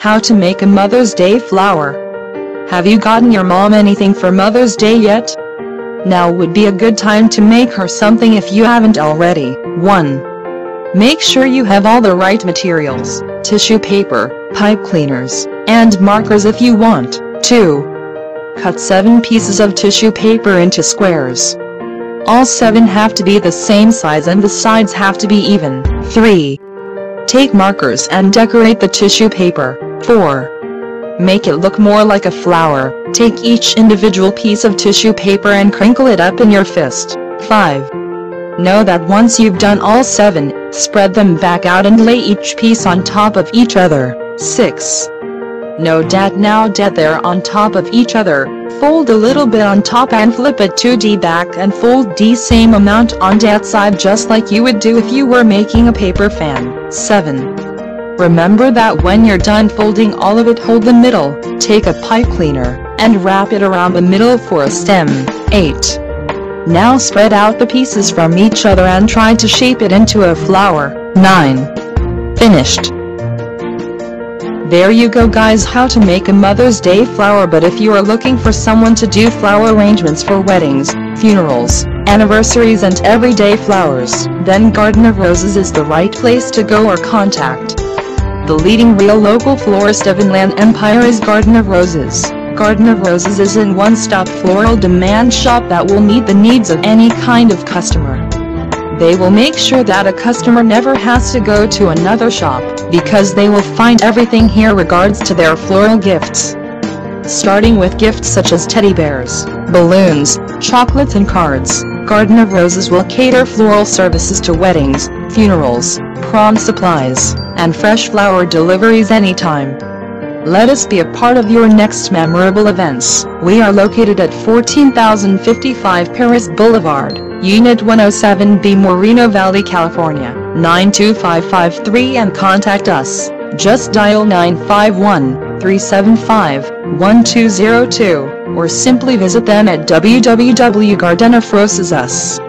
How to make a Mother's Day flower. Have you gotten your mom anything for Mother's Day yet? Now would be a good time to make her something if you haven't already. 1. Make sure you have all the right materials, tissue paper, pipe cleaners, and markers if you want. 2. Cut 7 pieces of tissue paper into squares. All 7 have to be the same size and the sides have to be even. 3. Take markers and decorate the tissue paper. 4. Make it look more like a flower. Take each individual piece of tissue paper and crinkle it up in your fist. 5. Know that once you've done all 7, spread them back out and lay each piece on top of each other. 6. Know that now that they're on top of each other, fold a little bit on top and flip it 2D back and fold the same amount on that side just like you would do if you were making a paper fan. 7. Remember that when you're done folding all of it, hold the middle, take a pipe cleaner, and wrap it around the middle for a stem. 8. Now spread out the pieces from each other and try to shape it into a flower. 9. Finished. There you go guys, how to make a Mother's Day flower. But if you are looking for someone to do flower arrangements for weddings, funerals, anniversaries and everyday flowers, then Garden of Roses is the right place to go or contact. The leading real local florist of Inland Empire is Garden of Roses. Garden of Roses is a one-stop floral demand shop that will meet the needs of any kind of customer. They will make sure that a customer never has to go to another shop, because they will find everything here regards to their floral gifts. Starting with gifts such as teddy bears, balloons, chocolates and cards, Garden of Roses will cater floral services to weddings, funerals, prom supplies, and fresh flower deliveries anytime. Let us be a part of your next memorable events. We are located at 14,055 Paris Boulevard, Unit 107B, Moreno Valley, California, 92553, and contact us. Just dial 951-375-1202, or simply visit them at www.gardenofroses.us.